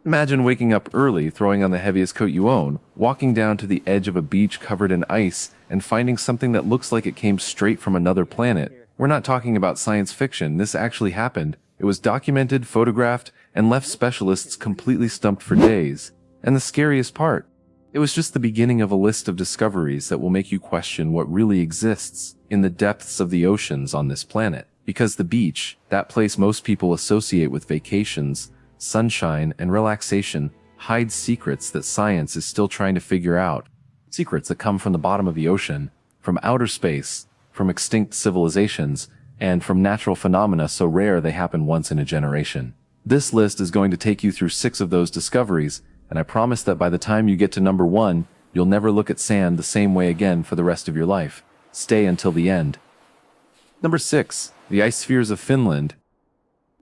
Imagine waking up early, throwing on the heaviest coat you own, walking down to the edge of a beach covered in ice, and finding something that looks like it came straight from another planet. We're not talking about science fiction. This actually happened. It was documented, photographed, and left specialists completely stumped for days. And the scariest part, it was just the beginning of a list of discoveries that will make you question what really exists in the depths of the oceans on this planet. Because the beach, that place most people associate with vacations, sunshine, and relaxation, hides secrets that science is still trying to figure out. Secrets that come from the bottom of the ocean, from outer space, from extinct civilizations, and from natural phenomena so rare they happen once in a generation. This list is going to take you through 6 of those discoveries, and I promise that by the time you get to number 1, you'll never look at sand the same way again for the rest of your life. Stay until the end. Number 6. The ice spheres of Finland.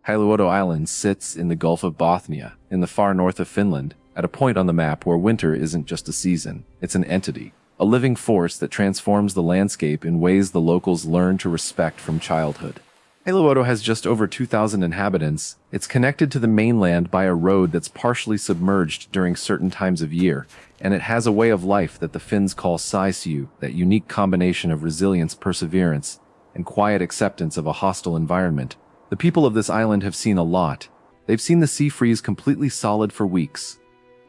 Hailuoto Island sits in the Gulf of Bothnia, in the far north of Finland, at a point on the map where winter isn't just a season, it's an entity, a living force that transforms the landscape in ways the locals learn to respect from childhood. Hailuoto has just over 2,000 inhabitants. It's connected to the mainland by a road that's partially submerged during certain times of year, and it has a way of life that the Finns call saisiu, that unique combination of resilience, perseverance, and quiet acceptance of a hostile environment. The people of this island have seen a lot. They've seen the sea freeze completely solid for weeks.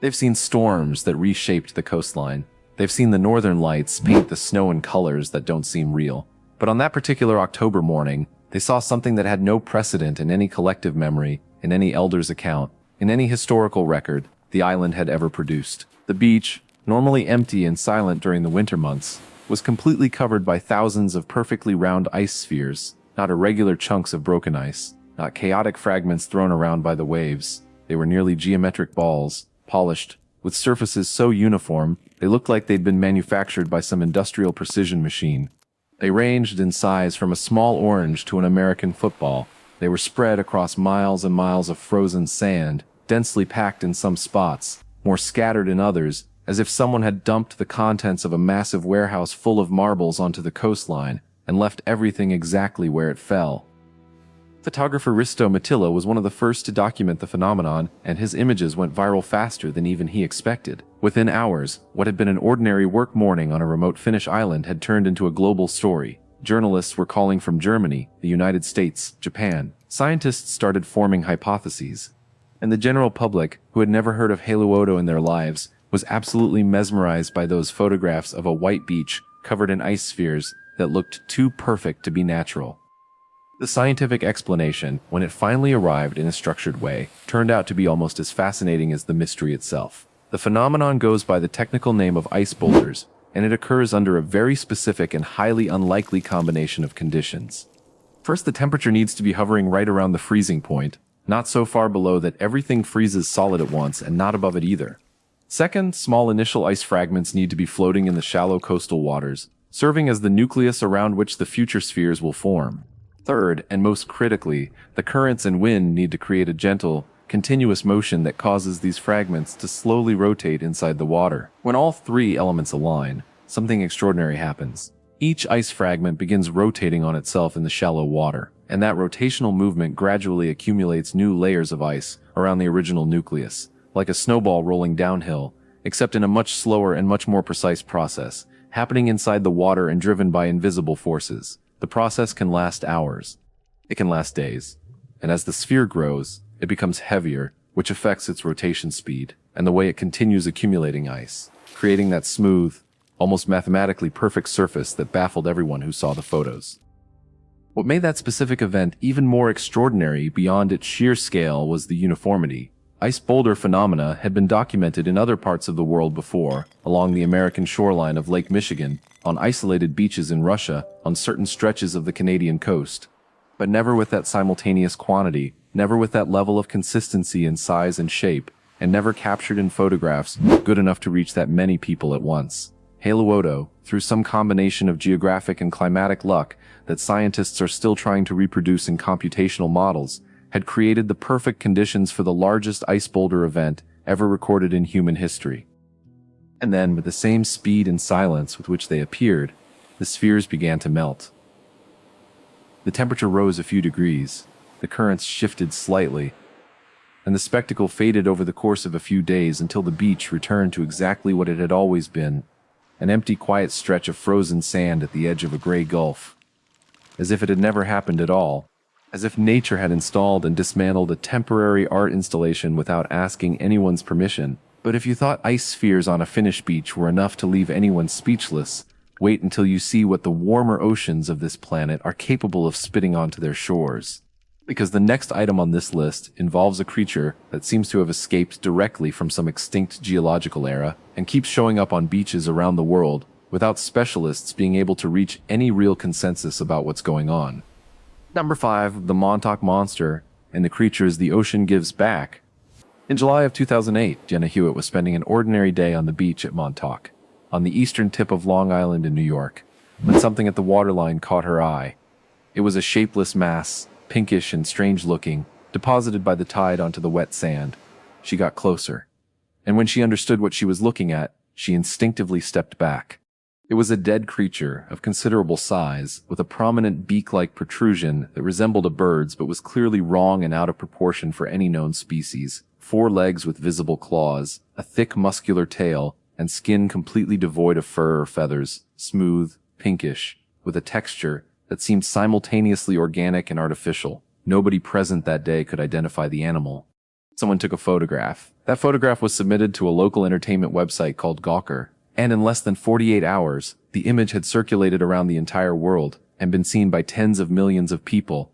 They've seen storms that reshaped the coastline. They've seen the northern lights paint the snow in colors that don't seem real. But on that particular October morning, they saw something that had no precedent in any collective memory, in any elder's account, in any historical record the island had ever produced. The beach, normally empty and silent during the winter months, was completely covered by thousands of perfectly round ice spheres. Not irregular chunks of broken ice, not chaotic fragments thrown around by the waves. They were nearly geometric balls, polished, with surfaces so uniform, they looked like they'd been manufactured by some industrial precision machine. They ranged in size from a small orange to an American football. They were spread across miles and miles of frozen sand, densely packed in some spots, more scattered in others, as if someone had dumped the contents of a massive warehouse full of marbles onto the coastline, and left everything exactly where it fell. Photographer Risto Mattila was one of the first to document the phenomenon, and his images went viral faster than even he expected. Within hours, what had been an ordinary work morning on a remote Finnish island had turned into a global story. Journalists were calling from Germany, the United States, Japan. Scientists started forming hypotheses. And the general public, who had never heard of Hailuoto in their lives, was absolutely mesmerized by those photographs of a white beach covered in ice spheres that looked too perfect to be natural. The scientific explanation, when it finally arrived in a structured way, turned out to be almost as fascinating as the mystery itself. The phenomenon goes by the technical name of ice boulders, and it occurs under a very specific and highly unlikely combination of conditions. First, the temperature needs to be hovering right around the freezing point, not so far below that everything freezes solid at once and not above it either. Second, small initial ice fragments need to be floating in the shallow coastal waters, serving as the nucleus around which the future spheres will form. Third, and most critically, the currents and wind need to create a gentle, continuous motion that causes these fragments to slowly rotate inside the water. When all 3 elements align, something extraordinary happens. Each ice fragment begins rotating on itself in the shallow water, and that rotational movement gradually accumulates new layers of ice around the original nucleus, like a snowball rolling downhill, except in a much slower and much more precise process, happening inside the water and driven by invisible forces. The process can last hours. It can last days. And as the sphere grows, it becomes heavier, which affects its rotation speed, and the way it continues accumulating ice, creating that smooth, almost mathematically perfect surface that baffled everyone who saw the photos. What made that specific event even more extraordinary beyond its sheer scale was the uniformity. Ice boulder phenomena had been documented in other parts of the world before, along the American shoreline of Lake Michigan, on isolated beaches in Russia, on certain stretches of the Canadian coast. But never with that simultaneous quantity, never with that level of consistency in size and shape, and never captured in photographs good enough to reach that many people at once. Hailuoto, through some combination of geographic and climatic luck that scientists are still trying to reproduce in computational models, had created the perfect conditions for the largest ice boulder event ever recorded in human history. And then, with the same speed and silence with which they appeared, the spheres began to melt. The temperature rose a few degrees, the currents shifted slightly, and the spectacle faded over the course of a few days until the beach returned to exactly what it had always been, an empty, quiet stretch of frozen sand at the edge of a gray gulf. As if it had never happened at all, as if nature had installed and dismantled a temporary art installation without asking anyone's permission. But if you thought ice spheres on a Finnish beach were enough to leave anyone speechless, wait until you see what the warmer oceans of this planet are capable of spitting onto their shores. Because the next item on this list involves a creature that seems to have escaped directly from some extinct geological era and keeps showing up on beaches around the world without specialists being able to reach any real consensus about what's going on. Number 5, the Montauk Monster, and the creatures the ocean gives back. In July of 2008, Jenna Hewitt was spending an ordinary day on the beach at Montauk, on the eastern tip of Long Island in New York, when something at the waterline caught her eye. It was a shapeless mass, pinkish and strange-looking, deposited by the tide onto the wet sand. She got closer, and when she understood what she was looking at, she instinctively stepped back. It was a dead creature of considerable size, with a prominent beak-like protrusion that resembled a bird's but was clearly wrong and out of proportion for any known species. 4 legs with visible claws, a thick muscular tail, and skin completely devoid of fur or feathers, smooth, pinkish, with a texture that seemed simultaneously organic and artificial. Nobody present that day could identify the animal. Someone took a photograph. That photograph was submitted to a local entertainment website called Gawker, and in less than 48 hours, the image had circulated around the entire world and been seen by tens of millions of people.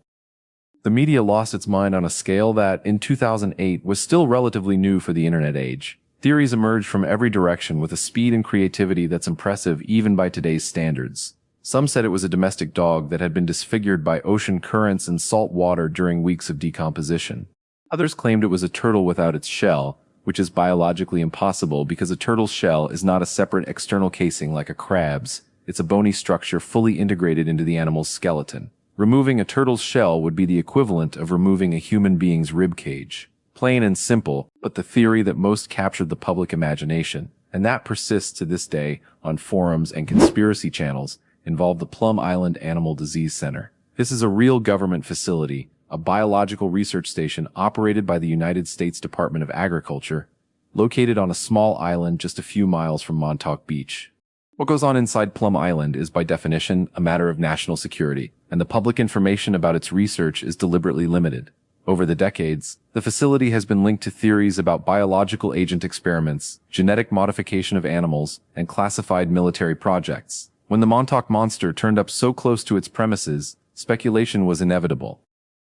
The media lost its mind on a scale that, in 2008, was still relatively new for the internet age. Theories emerged from every direction with a speed and creativity that's impressive even by today's standards. Some said it was a domestic dog that had been disfigured by ocean currents and salt water during weeks of decomposition. Others claimed it was a turtle without its shell, which is biologically impossible because a turtle's shell is not a separate external casing like a crab's. It's a bony structure fully integrated into the animal's skeleton. Removing a turtle's shell would be the equivalent of removing a human being's rib cage. Plain and simple, but the theory that most captured the public imagination, and that persists to this day on forums and conspiracy channels, involved the Plum Island Animal Disease Center. This is a real government facility, a biological research station operated by the United States Department of Agriculture, located on a small island just a few miles from Montauk Beach. What goes on inside Plum Island is by definition a matter of national security, and the public information about its research is deliberately limited. Over the decades, the facility has been linked to theories about biological agent experiments, genetic modification of animals, and classified military projects. When the Montauk Monster turned up so close to its premises, speculation was inevitable.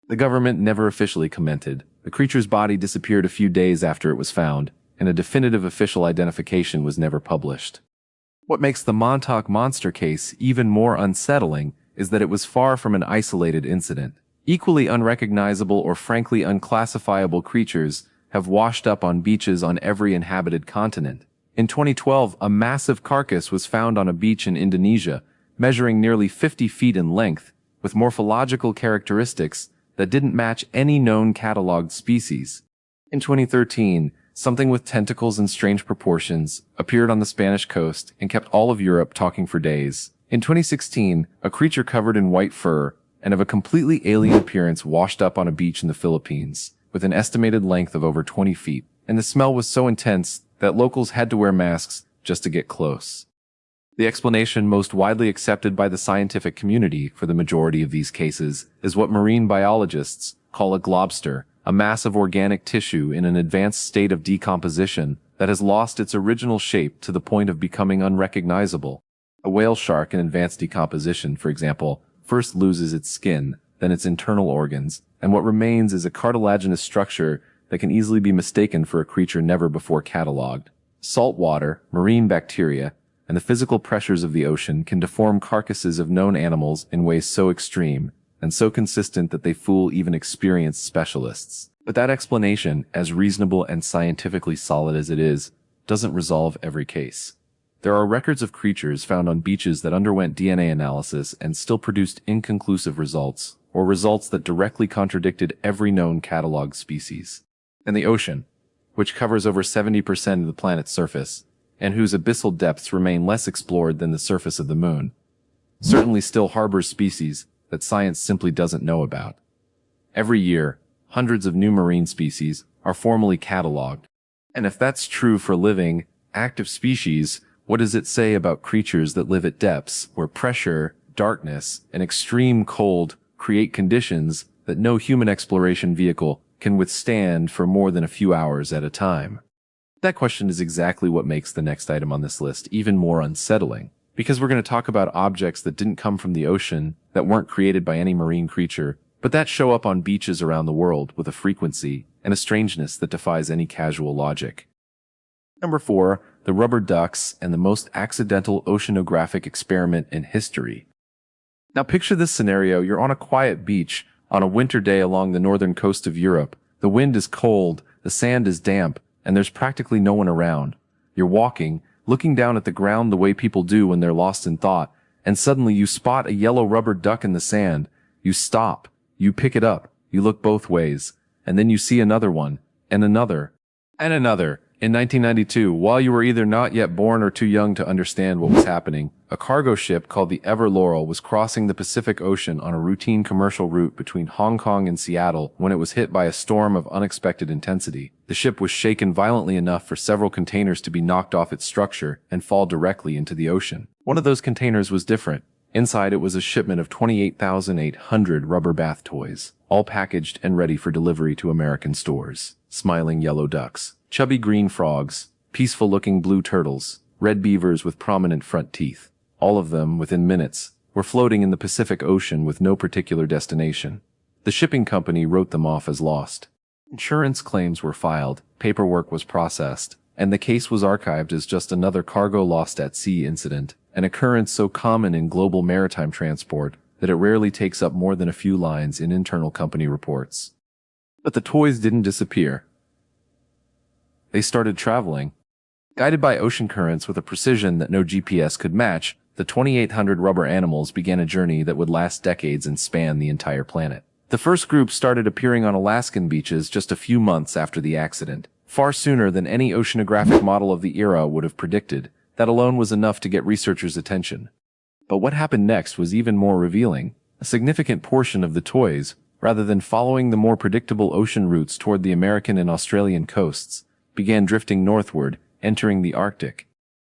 The government never officially commented. The creature's body disappeared a few days after it was found, and a definitive official identification was never published. What makes the Montauk Monster case even more unsettling is that it was far from an isolated incident. Equally unrecognizable or frankly unclassifiable creatures have washed up on beaches on every inhabited continent. In 2012, a massive carcass was found on a beach in Indonesia, measuring nearly 50 feet in length, with morphological characteristics that didn't match any known cataloged species. In 2013, something with tentacles and strange proportions appeared on the Spanish coast and kept all of Europe talking for days. In 2016, a creature covered in white fur and of a completely alien appearance washed up on a beach in the Philippines, with an estimated length of over 20 feet, and the smell was so intense that locals had to wear masks just to get close. The explanation most widely accepted by the scientific community for the majority of these cases is what marine biologists call a globster, a mass of organic tissue in an advanced state of decomposition that has lost its original shape to the point of becoming unrecognizable. A whale shark in advanced decomposition, for example, first loses its skin, then its internal organs, and what remains is a cartilaginous structure that can easily be mistaken for a creature never before catalogued. Salt water, marine bacteria, and the physical pressures of the ocean can deform carcasses of known animals in ways so extreme and so consistent that they fool even experienced specialists. But that explanation, as reasonable and scientifically solid as it is, doesn't resolve every case. There are records of creatures found on beaches that underwent DNA analysis and still produced inconclusive results, or results that directly contradicted every known cataloged species. And the ocean, which covers over 70% of the planet's surface, and whose abyssal depths remain less explored than the surface of the moon, certainly still harbors species that science simply doesn't know about. Every year, hundreds of new marine species are formally cataloged. And if that's true for living, active species, what does it say about creatures that live at depths where pressure, darkness, and extreme cold create conditions that no human exploration vehicle can withstand for more than a few hours at a time? That question is exactly what makes the next item on this list even more unsettling, because we're going to talk about objects that didn't come from the ocean, that weren't created by any marine creature, but that show up on beaches around the world with a frequency and a strangeness that defies any casual logic. Number 4, the rubber ducks and the most accidental oceanographic experiment in history. Now picture this scenario: you're on a quiet beach on a winter day along the northern coast of Europe. The wind is cold, the sand is damp, and there's practically no one around. You're walking, looking down at the ground the way people do when they're lost in thought, and suddenly you spot a yellow rubber duck in the sand. You stop, you pick it up, you look both ways, and then you see another one, and another, and another. In 1992, while you were either not yet born or too young to understand what was happening, a cargo ship called the Ever Laurel was crossing the Pacific Ocean on a routine commercial route between Hong Kong and Seattle when it was hit by a storm of unexpected intensity. The ship was shaken violently enough for several containers to be knocked off its structure and fall directly into the ocean. One of those containers was different. Inside it was a shipment of 28,800 rubber bath toys, all packaged and ready for delivery to American stores. Smiling yellow ducks, chubby green frogs, peaceful-looking blue turtles, red beavers with prominent front teeth. All of them, within minutes, were floating in the Pacific Ocean with no particular destination. The shipping company wrote them off as lost. Insurance claims were filed, paperwork was processed, and the case was archived as just another cargo lost at sea incident, an occurrence so common in global maritime transport that it rarely takes up more than a few lines in internal company reports. But the toys didn't disappear. They started traveling. Guided by ocean currents with a precision that no GPS could match, the 2,800 rubber animals began a journey that would last decades and span the entire planet. The first group started appearing on Alaskan beaches just a few months after the accident, far sooner than any oceanographic model of the era would have predicted. That alone was enough to get researchers' attention. But what happened next was even more revealing. A significant portion of the toys, rather than following the more predictable ocean routes toward the American and Australian coasts, began drifting northward, entering the Arctic.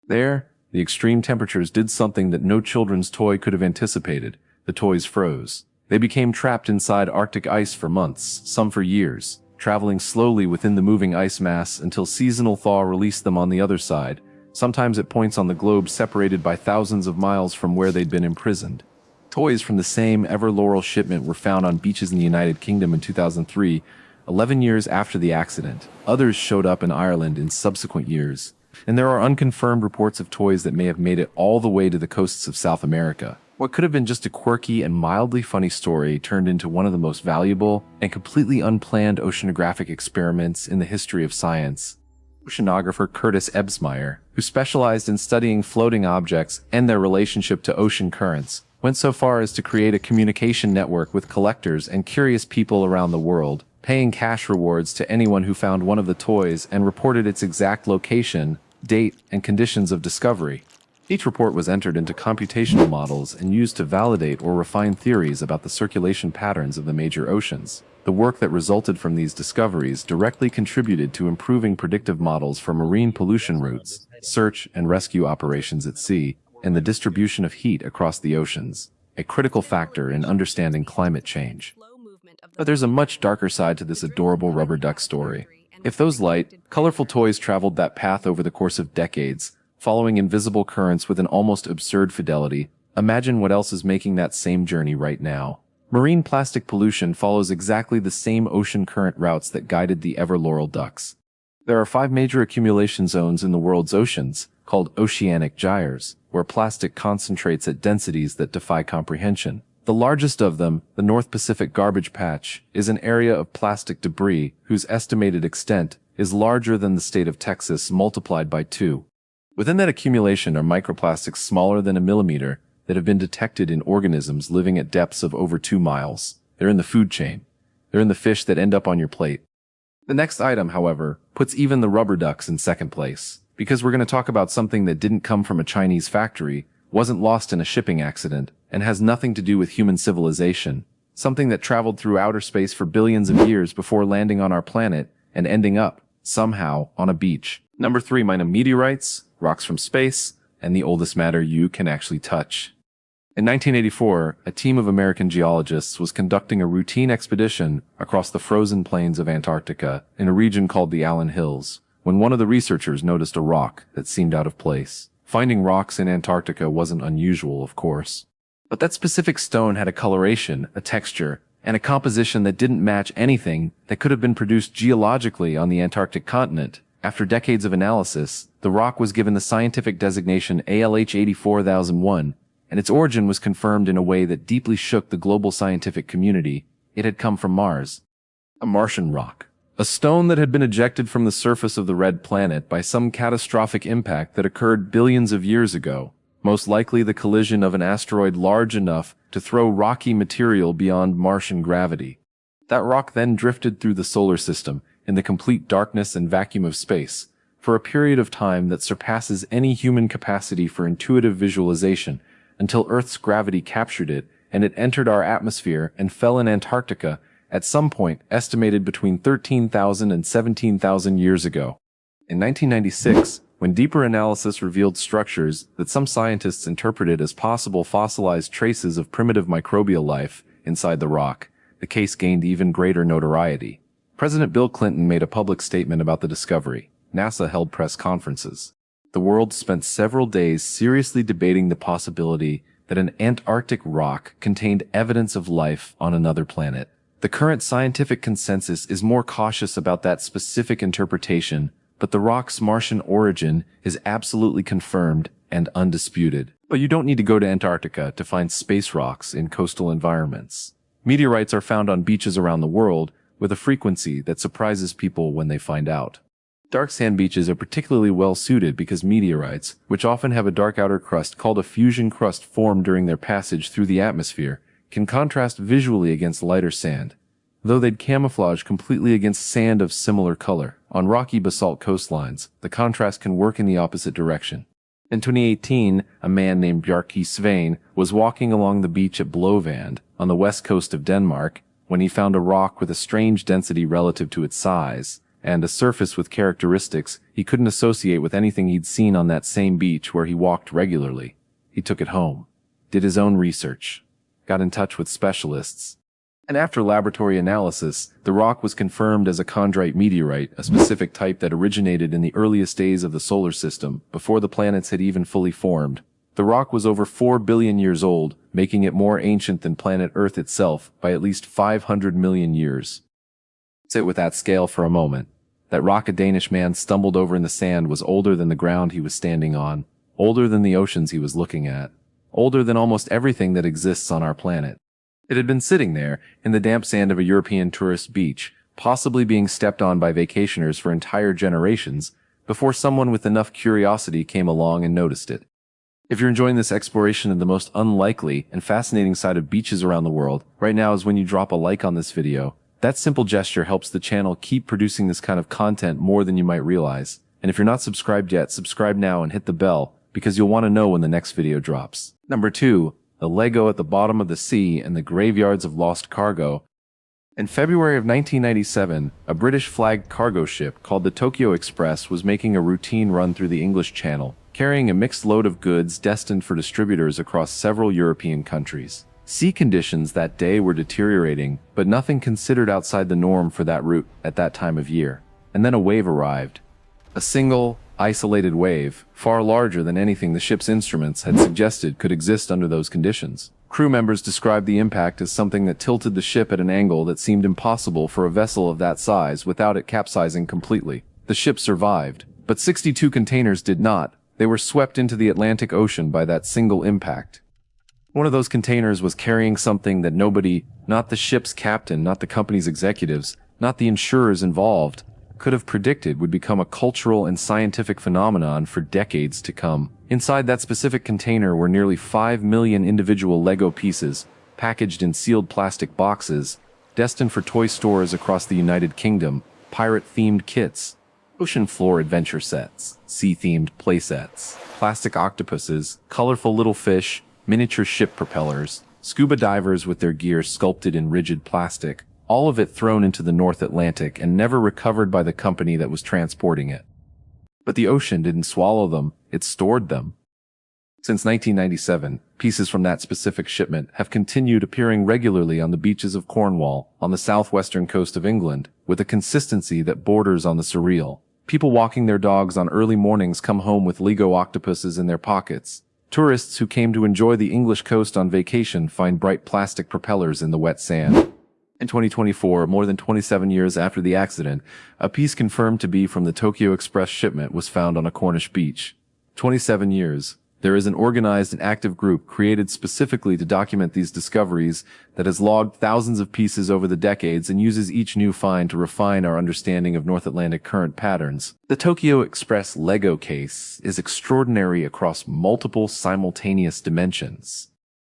There, the extreme temperatures did something that no children's toy could have anticipated. The toys froze. They became trapped inside Arctic ice for months, some for years, traveling slowly within the moving ice mass until seasonal thaw released them on the other side, sometimes at points on the globe separated by thousands of miles from where they'd been imprisoned. Toys from the same Ever Laurel shipment were found on beaches in the United Kingdom in 2003, 11 years after the accident. Others showed up in Ireland in subsequent years, and there are unconfirmed reports of toys that may have made it all the way to the coasts of South America. What could have been just a quirky and mildly funny story turned into one of the most valuable and completely unplanned oceanographic experiments in the history of science. Oceanographer Curtis Ebsmeyer, who specialized in studying floating objects and their relationship to ocean currents, went so far as to create a communication network with collectors and curious people around the world, paying cash rewards to anyone who found one of the toys and reported its exact location, date, and conditions of discovery. Each report was entered into computational models and used to validate or refine theories about the circulation patterns of the major oceans. The work that resulted from these discoveries directly contributed to improving predictive models for marine pollution routes, search and rescue operations at sea, and the distribution of heat across the oceans, a critical factor in understanding climate change. But there's a much darker side to this adorable rubber duck story. If those light, colorful toys traveled that path over the course of decades, following invisible currents with an almost absurd fidelity, imagine what else is making that same journey right now. Marine plastic pollution follows exactly the same ocean current routes that guided the Ever Laurel ducks. There are 5 major accumulation zones in the world's oceans, called oceanic gyres, where plastic concentrates at densities that defy comprehension. The largest of them, the North Pacific Garbage Patch, is an area of plastic debris whose estimated extent is larger than the state of Texas multiplied by 2. Within that accumulation are microplastics smaller than a millimeter that have been detected in organisms living at depths of over 2 miles. They're in the food chain. They're in the fish that end up on your plate. The next item, however, puts even the rubber ducks in second place, because we're going to talk about something that didn't come from a Chinese factory, wasn't lost in a shipping accident, and has nothing to do with human civilization. Something that traveled through outer space for billions of years before landing on our planet and ending up, somehow, on a beach. Number 3, meteorites, rocks from space, and the oldest matter you can actually touch. In 1984, a team of American geologists was conducting a routine expedition across the frozen plains of Antarctica in a region called the Allen Hills, when one of the researchers noticed a rock that seemed out of place. Finding rocks in Antarctica wasn't unusual, of course. But that specific stone had a coloration, a texture, and a composition that didn't match anything that could have been produced geologically on the Antarctic continent. After decades of analysis, the rock was given the scientific designation ALH 84001, and its origin was confirmed in a way that deeply shook the global scientific community. It had come from Mars. A Martian rock. A stone that had been ejected from the surface of the red planet by some catastrophic impact that occurred billions of years ago, most likely the collision of an asteroid large enough to throw rocky material beyond Martian gravity. That rock then drifted through the solar system in the complete darkness and vacuum of space for a period of time that surpasses any human capacity for intuitive visualization, until Earth's gravity captured it and it entered our atmosphere and fell in Antarctica at some point estimated between 13,000 and 17,000 years ago. In 1996, when deeper analysis revealed structures that some scientists interpreted as possible fossilized traces of primitive microbial life inside the rock, the case gained even greater notoriety. President Bill Clinton made a public statement about the discovery. NASA held press conferences. The world spent several days seriously debating the possibility that an Antarctic rock contained evidence of life on another planet. The current scientific consensus is more cautious about that specific interpretation, but the rock's Martian origin is absolutely confirmed and undisputed. But you don't need to go to Antarctica to find space rocks in coastal environments. Meteorites are found on beaches around the world with a frequency that surprises people when they find out. Dark sand beaches are particularly well suited because meteorites, which often have a dark outer crust called a fusion crust formed during their passage through the atmosphere, can contrast visually against lighter sand, though they'd camouflage completely against sand of similar color. On rocky basalt coastlines, the contrast can work in the opposite direction. In 2018, a man named Bjarke Svein was walking along the beach at Blåvand on the west coast of Denmark when he found a rock with a strange density relative to its size, and a surface with characteristics he couldn't associate with anything he'd seen on that same beach where he walked regularly. He took it home, did his own research, got in touch with specialists, and after laboratory analysis, the rock was confirmed as a chondrite meteorite, a specific type that originated in the earliest days of the solar system, before the planets had even fully formed. The rock was over 4 billion years old, making it more ancient than planet Earth itself by at least 500 million years. Sit with that scale for a moment. That rock a Danish man stumbled over in the sand was older than the ground he was standing on, older than the oceans he was looking at, older than almost everything that exists on our planet. It had been sitting there, in the damp sand of a European tourist beach, possibly being stepped on by vacationers for entire generations, before someone with enough curiosity came along and noticed it. If you're enjoying this exploration of the most unlikely and fascinating side of beaches around the world, right now is when you drop a like on this video. That simple gesture helps the channel keep producing this kind of content more than you might realize. And if you're not subscribed yet, subscribe now and hit the bell, because you'll want to know when the next video drops. Number 2. The Lego at the bottom of the sea and the graveyards of lost cargo. In February of 1997, a British-flagged cargo ship called the Tokyo Express was making a routine run through the English Channel, carrying a mixed load of goods destined for distributors across several European countries. Sea conditions that day were deteriorating, but nothing considered outside the norm for that route at that time of year. And then a wave arrived. A single, isolated wave, far larger than anything the ship's instruments had suggested could exist under those conditions. Crew members described the impact as something that tilted the ship at an angle that seemed impossible for a vessel of that size without it capsizing completely. The ship survived, but 62 containers did not. They were swept into the Atlantic Ocean by that single impact. One of those containers was carrying something that nobody, not the ship's captain, not the company's executives, not the insurers involved, could have predicted would become a cultural and scientific phenomenon for decades to come. Inside that specific container were nearly 5 million individual Lego pieces, packaged in sealed plastic boxes, destined for toy stores across the United Kingdom, pirate-themed kits, ocean floor adventure sets, sea-themed playsets, plastic octopuses, colorful little fish, miniature ship propellers, scuba divers with their gear sculpted in rigid plastic, all of it thrown into the North Atlantic and never recovered by the company that was transporting it. But the ocean didn't swallow them, it stored them. Since 1997, pieces from that specific shipment have continued appearing regularly on the beaches of Cornwall, on the southwestern coast of England, with a consistency that borders on the surreal. People walking their dogs on early mornings come home with Lego octopuses in their pockets. Tourists who came to enjoy the English coast on vacation find bright plastic propellers in the wet sand. In 2024, more than 27 years after the accident, a piece confirmed to be from the Tokyo Express shipment was found on a Cornish beach. 27 years. There is an organized and active group created specifically to document these discoveries that has logged thousands of pieces over the decades and uses each new find to refine our understanding of North Atlantic current patterns. The Tokyo Express Lego case is extraordinary across multiple simultaneous dimensions.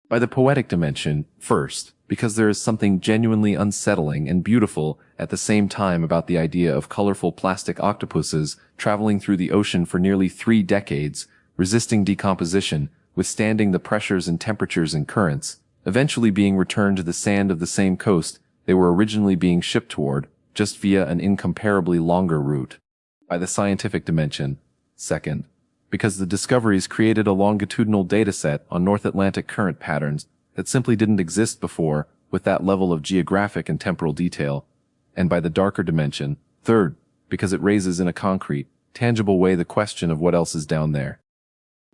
By the poetic dimension, first, because there is something genuinely unsettling and beautiful at the same time about the idea of colorful plastic octopuses traveling through the ocean for nearly 3 decades, resisting decomposition, withstanding the pressures and temperatures and currents, eventually being returned to the sand of the same coast they were originally being shipped toward, just via an incomparably longer route. By the scientific dimension, second, because the discoveries created a longitudinal dataset on North Atlantic current patterns that simply didn't exist before with that level of geographic and temporal detail, and by the darker dimension, third, because it raises in a concrete, tangible way the question of what else is down there.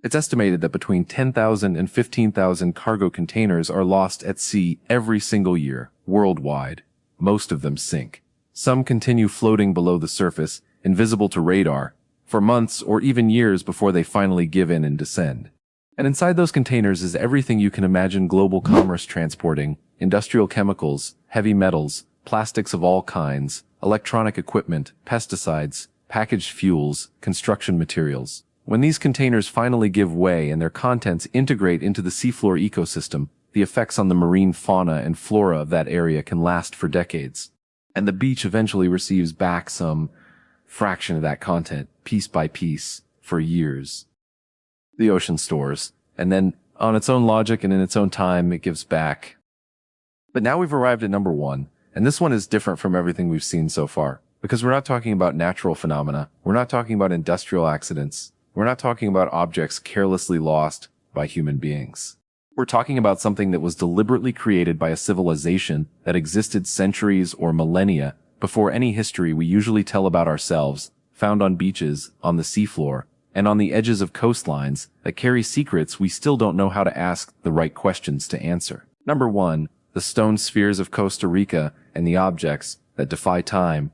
It's estimated that between 10,000 and 15,000 cargo containers are lost at sea every single year, worldwide. Most of them sink. Some continue floating below the surface, invisible to radar, for months or even years before they finally give in and descend. And inside those containers is everything you can imagine global commerce transporting: industrial chemicals, heavy metals, plastics of all kinds, electronic equipment, pesticides, packaged fuels, construction materials. When these containers finally give way and their contents integrate into the seafloor ecosystem, the effects on the marine fauna and flora of that area can last for decades. And the beach eventually receives back some fraction of that content, piece by piece, for years. The ocean stores, and then, on its own logic and in its own time, it gives back. But now we've arrived at number 1, and this one is different from everything we've seen so far, because we're not talking about natural phenomena, we're not talking about industrial accidents, we're not talking about objects carelessly lost by human beings. We're talking about something that was deliberately created by a civilization that existed centuries or millennia before any history we usually tell about ourselves, found on beaches, on the seafloor, and on the edges of coastlines that carry secrets we still don't know how to ask the right questions to answer. Number 1, the stone spheres of Costa Rica and the objects that defy time.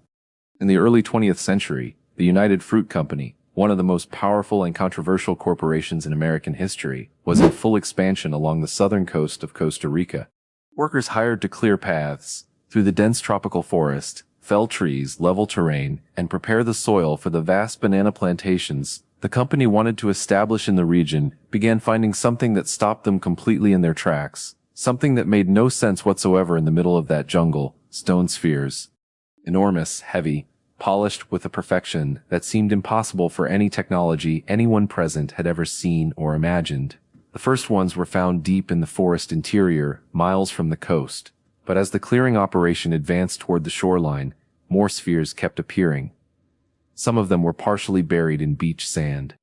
In the early 20th century, the United Fruit Company, one of the most powerful and controversial corporations in American history, was in full expansion along the southern coast of Costa Rica. Workers hired to clear paths through the dense tropical forest, fell trees, level terrain, and prepare the soil for the vast banana plantations the company wanted to establish in the region began finding something that stopped them completely in their tracks, something that made no sense whatsoever in the middle of that jungle: stone spheres. Enormous, heavy, polished with a perfection that seemed impossible for any technology anyone present had ever seen or imagined. The first ones were found deep in the forest interior, miles from the coast, but as the clearing operation advanced toward the shoreline, more spheres kept appearing. Some of them were partially buried in beach sand.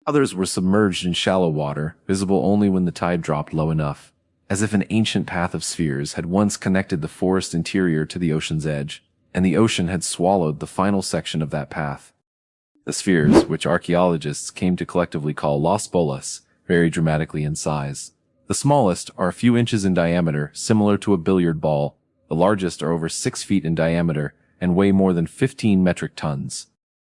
Others were submerged in shallow water, visible only when the tide dropped low enough, as if an ancient path of spheres had once connected the forest interior to the ocean's edge, and the ocean had swallowed the final section of that path. The spheres, which archaeologists came to collectively call Las Bolas, vary dramatically in size. The smallest are a few inches in diameter, similar to a billiard ball. The largest are over 6 feet in diameter and weigh more than 15 metric tons.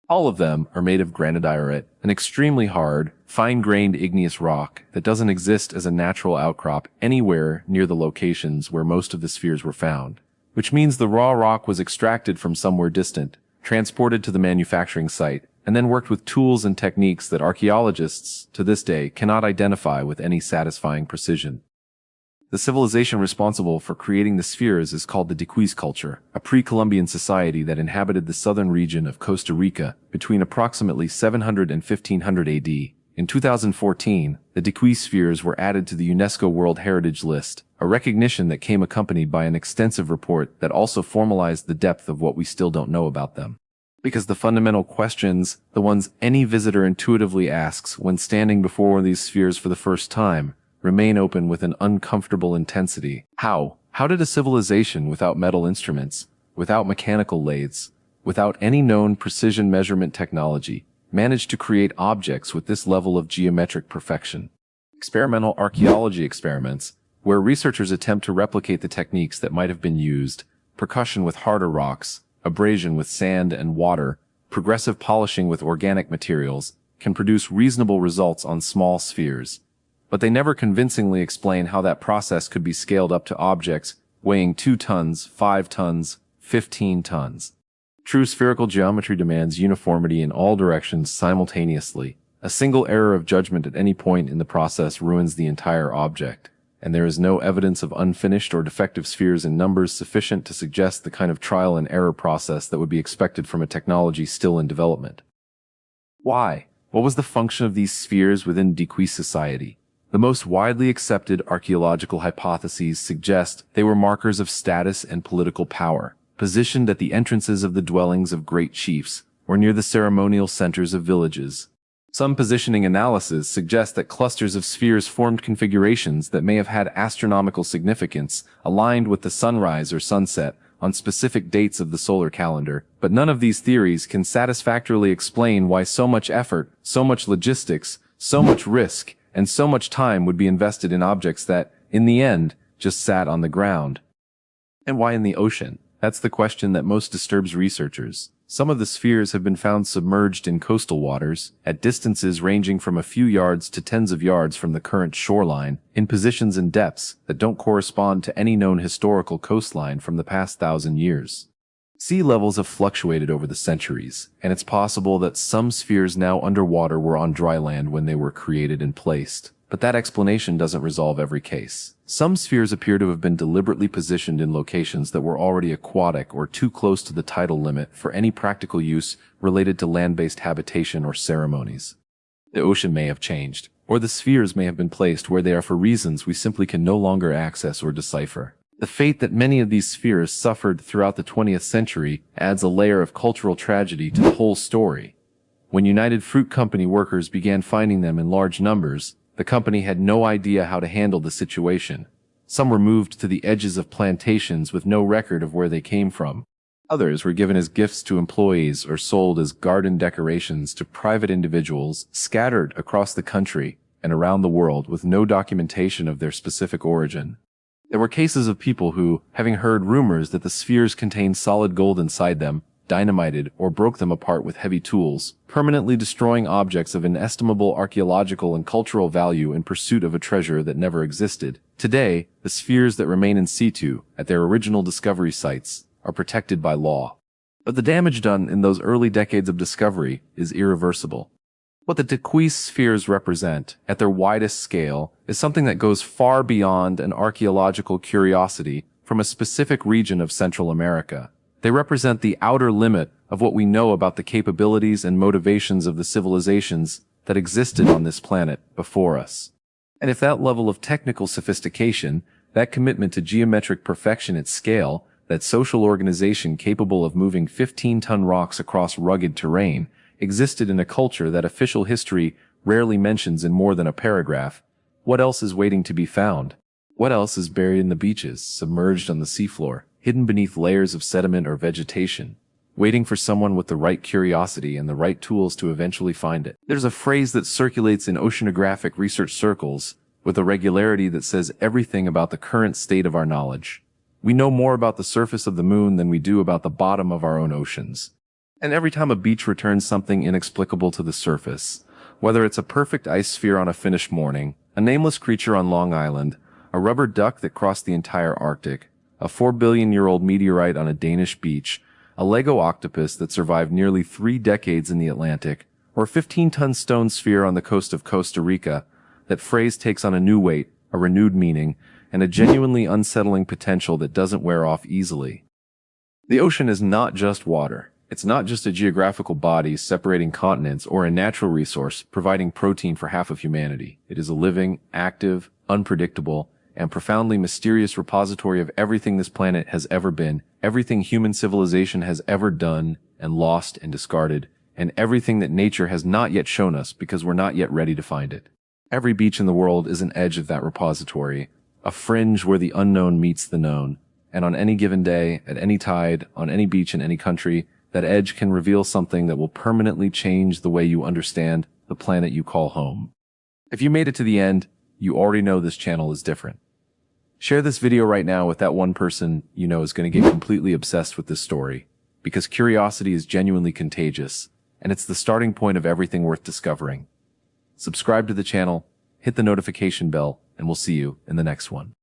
All of them are made of granodiorite, an extremely hard, fine-grained igneous rock that doesn't exist as a natural outcrop anywhere near the locations where most of the spheres were found, which means the raw rock was extracted from somewhere distant, transported to the manufacturing site, and then worked with tools and techniques that archaeologists, to this day, cannot identify with any satisfying precision. The civilization responsible for creating the spheres is called the Diquis culture, a pre-Columbian society that inhabited the southern region of Costa Rica between approximately 700 and 1500 AD. In 2014, the Dequis spheres were added to the UNESCO World Heritage List, a recognition that came accompanied by an extensive report that also formalized the depth of what we still don't know about them. Because the fundamental questions, the ones any visitor intuitively asks when standing before one of these spheres for the first time, remain open with an uncomfortable intensity. How? How did a civilization without metal instruments, without mechanical lathes, without any known precision measurement technology, manage to create objects with this level of geometric perfection? Experimental archaeology experiments, where researchers attempt to replicate the techniques that might have been used, percussion with harder rocks, abrasion with sand and water, progressive polishing with organic materials, can produce reasonable results on small spheres. But they never convincingly explain how that process could be scaled up to objects weighing 2 tons, 5 tons, 15 tons. True spherical geometry demands uniformity in all directions simultaneously. A single error of judgment at any point in the process ruins the entire object, and there is no evidence of unfinished or defective spheres in numbers sufficient to suggest the kind of trial and error process that would be expected from a technology still in development. Why? What was the function of these spheres within Dequis society? The most widely accepted archaeological hypotheses suggest they were markers of status and political power, positioned at the entrances of the dwellings of great chiefs, or near the ceremonial centers of villages. Some positioning analyses suggest that clusters of spheres formed configurations that may have had astronomical significance, aligned with the sunrise or sunset, on specific dates of the solar calendar, but none of these theories can satisfactorily explain why so much effort, so much logistics, so much risk, and so much time would be invested in objects that, in the end, just sat on the ground. And why in the ocean? That's the question that most disturbs researchers. Some of the spheres have been found submerged in coastal waters, at distances ranging from a few yards to tens of yards from the current shoreline, in positions and depths that don't correspond to any known historical coastline from the past 1,000 years. Sea levels have fluctuated over the centuries, and it's possible that some spheres now underwater were on dry land when they were created and placed. But that explanation doesn't resolve every case. Some spheres appear to have been deliberately positioned in locations that were already aquatic or too close to the tidal limit for any practical use related to land-based habitation or ceremonies. The ocean may have changed, or the spheres may have been placed where they are for reasons we simply can no longer access or decipher. The fate that many of these spheres suffered throughout the 20th century adds a layer of cultural tragedy to the whole story. When United Fruit Company workers began finding them in large numbers, the company had no idea how to handle the situation. Some were moved to the edges of plantations with no record of where they came from. Others were given as gifts to employees or sold as garden decorations to private individuals scattered across the country and around the world with no documentation of their specific origin. There were cases of people who, having heard rumors that the spheres contained solid gold inside them, dynamited or broke them apart with heavy tools, permanently destroying objects of inestimable archaeological and cultural value in pursuit of a treasure that never existed. Today, the spheres that remain in situ, at their original discovery sites, are protected by law. But the damage done in those early decades of discovery is irreversible. What the Dequis spheres represent, at their widest scale, is something that goes far beyond an archaeological curiosity from a specific region of Central America. They represent the outer limit of what we know about the capabilities and motivations of the civilizations that existed on this planet before us. And if that level of technical sophistication, that commitment to geometric perfection at scale, that social organization capable of moving 15-ton rocks across rugged terrain, existed in a culture that official history rarely mentions in more than a paragraph, what else is waiting to be found? What else is buried in the beaches, submerged on the seafloor, hidden beneath layers of sediment or vegetation, waiting for someone with the right curiosity and the right tools to eventually find it? There's a phrase that circulates in oceanographic research circles with a regularity that says everything about the current state of our knowledge. We know more about the surface of the moon than we do about the bottom of our own oceans. And every time a beach returns something inexplicable to the surface, whether it's a perfect ice sphere on a Finnish morning, a nameless creature on Long Island, a rubber duck that crossed the entire Arctic, a 4-billion-year-old meteorite on a Danish beach, a Lego octopus that survived nearly 3 decades in the Atlantic, or a 15-ton stone sphere on the coast of Costa Rica, that phrase takes on a new weight, a renewed meaning, and a genuinely unsettling potential that doesn't wear off easily. The ocean is not just water. It's not just a geographical body separating continents or a natural resource providing protein for half of humanity. It is a living, active, unpredictable, and profoundly mysterious repository of everything this planet has ever been, everything human civilization has ever done and lost and discarded, and everything that nature has not yet shown us because we're not yet ready to find it. Every beach in the world is an edge of that repository, a fringe where the unknown meets the known, and on any given day, at any tide, on any beach in any country, that edge can reveal something that will permanently change the way you understand the planet you call home. If you made it to the end, you already know this channel is different. Share this video right now with that one person you know is going to get completely obsessed with this story, because curiosity is genuinely contagious, and it's the starting point of everything worth discovering. Subscribe to the channel, hit the notification bell, and we'll see you in the next one.